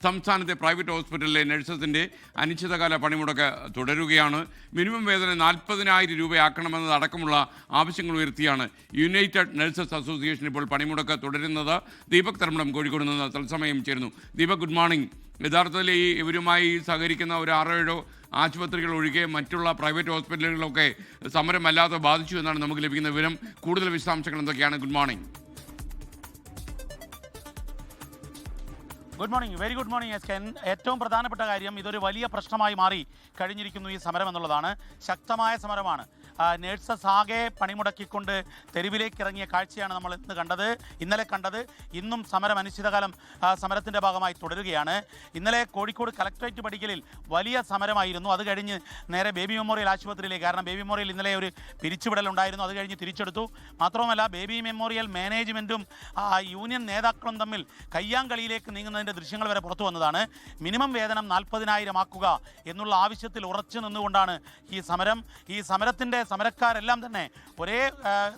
സംസ്ഥാനത്തെ പ്രൈവറ്റ് ഹോസ്പിറ്റലിലെ നഴ്സസിൻ്റെ അനിശ്ചിതകാല പണിമുടക്ക് തുടരുകയാണ്. മിനിമം വേതനം 40,000 രൂപയാക്കണമെന്നതടക്കമുള്ള ആവശ്യങ്ങൾ ഉയർത്തിയാണ് യുണൈറ്റഡ് നഴ്സസ് അസോസിയേഷൻ ഇപ്പോൾ പണിമുടക്ക് തുടരുന്നത്. ദീപക് തർമ്മടം കോഴിക്കോട് നിന്ന് തത്സമയം ചേരുന്നു. Deepak, good morning. യഥാർത്ഥത്തിൽ ഇവരുമായി സഹകരിക്കുന്ന ഒരു 6-7 ആശുപത്രികൾ ഒഴികെ മറ്റുള്ള പ്രൈവറ്റ് ഹോസ്പിറ്റലുകളൊക്കെ സമരം അല്ലാതെ ബാധിച്ചു എന്നാണ് നമുക്ക് ലഭിക്കുന്ന വിവരം. കൂടുതൽ വിശദാംശങ്ങൾ എന്തൊക്കെയാണ്? Good morning. Good morning, very good morning S K. ഏറ്റവും പ്രധാനപ്പെട്ട കാര്യം, ഇതൊരു വലിയ പ്രശ്നമായി മാറി കഴിഞ്ഞിരിക്കുന്നു ഈ സമരം എന്നുള്ളതാണ്. ശക്തമായ സമരമാണ്. നേഴ്സസ് ആകെ പണിമുടക്കിക്കൊണ്ട് തെരുവിലേക്ക് ഇറങ്ങിയ കാഴ്ചയാണ് നമ്മൾ ഇന്നലെ കണ്ടത്. ഇന്നും സമരം അനിശ്ചിതകാലം സമരത്തിൻ്റെ ഭാഗമായി തുടരുകയാണ്. ഇന്നലെ കോഴിക്കോട് കലക്ട്രേറ്റ് പടിക്കലിൽ വലിയ സമരമായിരുന്നു. അത് കഴിഞ്ഞ് നേരെ ബേബി മെമ്മോറിയൽ ആശുപത്രിയിലേക്ക്, കാരണം ബേബി മെമ്മോറിയൽ ഇന്നലെ ഒരു പിരിച്ചുവിടലുണ്ടായിരുന്നു. അത് കഴിഞ്ഞ് തിരിച്ചെടുത്തു. മാത്രവുമല്ല, ബേബി മെമ്മോറിയൽ മാനേജ്മെൻറ്റും യൂണിയൻ നേതാക്കളും തമ്മിൽ കയ്യാങ്കളിയിലേക്ക് നീങ്ങുന്നതിൻ്റെ ദൃശ്യങ്ങൾ വരെ പുറത്തു വന്നതാണ്. മിനിമം വേതനം 40,000 ആക്കുക എന്നുള്ള ആവശ്യത്തിൽ ഉറച്ചു നിന്നുകൊണ്ടാണ് ഈ സമരം. ഈ സമരക്കാരെല്ലാം തന്നെ ഒരേ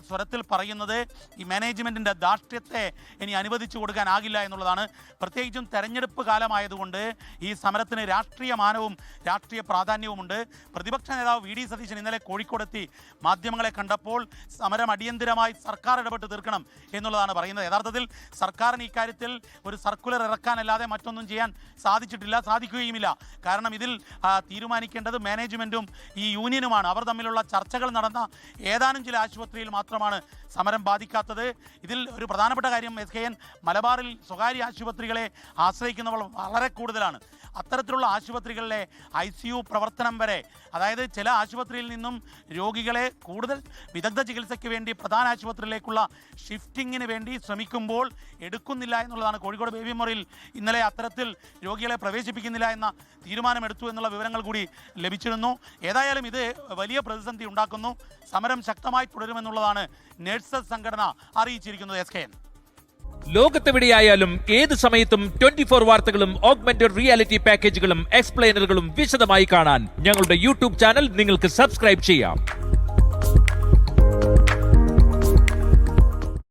സ്വരത്തിൽ പറയുന്നത് ഈ മാനേജ്മെൻറ്റിൻ്റെ ധാർഷ്ട്യത്തെ ഇനി അനുവദിച്ചു കൊടുക്കാനാകില്ല എന്നുള്ളതാണ്. പ്രത്യേകിച്ചും തെരഞ്ഞെടുപ്പ് കാലമായതുകൊണ്ട് ഈ സമരത്തിന് രാഷ്ട്രീയ മാനവും രാഷ്ട്രീയ പ്രാധാന്യവുമുണ്ട്. പ്രതിപക്ഷ നേതാവ് വി ഡി സതീശൻ ഇന്നലെ കോഴിക്കോടെത്തി മാധ്യമങ്ങളെ കണ്ടപ്പോൾ സമരം അടിയന്തിരമായി സർക്കാർ ഇടപെട്ട് തീർക്കണം എന്നുള്ളതാണ് പറയുന്നത്. യഥാർത്ഥത്തിൽ സർക്കാരിന് ഇക്കാര്യത്തിൽ ഒരു സർക്കുലർ ഇറക്കാനല്ലാതെ മറ്റൊന്നും ചെയ്യാൻ സാധിക്കുകയുമില്ല. കാരണം ഇതിൽ തീരുമാനിക്കേണ്ടത് മാനേജ്മെൻറ്റും ഈ യൂണിയനുമാണ്. അവർ തമ്മിലുള്ള ചർച്ചകൾ നടന്ന ഏതാനും ചില ആശുപത്രിയിൽ മാത്രമാണ് സമരം ബാധിക്കാത്തത്. ഇതിൽ ഒരു പ്രധാനപ്പെട്ട കാര്യം, എസ് കെ എൻ, മലബാറിൽ സ്വകാര്യ ആശുപത്രികളെ ആശ്രയിക്കുന്നവർ വളരെ കൂടുതലാണ്. അത്തരത്തിലുള്ള ആശുപത്രികളിലെ ICU പ്രവർത്തനം വരെ, അതായത് ചില ആശുപത്രിയിൽ നിന്നും രോഗികളെ കൂടുതൽ വിദഗ്ധ ചികിത്സയ്ക്ക് വേണ്ടി പ്രധാന ആശുപത്രിയിലേക്കുള്ള ഷിഫ്റ്റിങ്ങിന് വേണ്ടി ശ്രമിക്കുമ്പോൾ എടുക്കുന്നില്ല എന്നുള്ളതാണ്. കോഴിക്കോട് ബേബി മെമ്മോറിയൽ ഇന്നലെ അത്തരത്തിൽ രോഗികളെ പ്രവേശിപ്പിക്കുന്നില്ല എന്ന തീരുമാനമെടുത്തു എന്നുള്ള വിവരങ്ങൾ കൂടി ലഭിച്ചിരുന്നു. ഏതായാലും ഇത് വലിയ പ്രതിസന്ധി ഉണ്ടാക്കുന്നു. സമരം ശക്തമായി തുടരുമെന്നുള്ളതാണ് നഴ്സസ് സംഘടന അറിയിച്ചിരിക്കുന്നത്. എസ് കെ എൻ, ലോകത്തെവിടെയായാലും ഏത് സമയത്തും 24 വാർത്തകളും ഓഗ്മെന്റഡ് റിയാലിറ്റി പാക്കേജുകളും എക്സ്പ്ലെയിനറുകളും വിശദമായി കാണാൻ ഞങ്ങളുടെ യൂട്യൂബ് ചാനൽ നിങ്ങൾക്ക് സബ്സ്ക്രൈബ് ചെയ്യാം.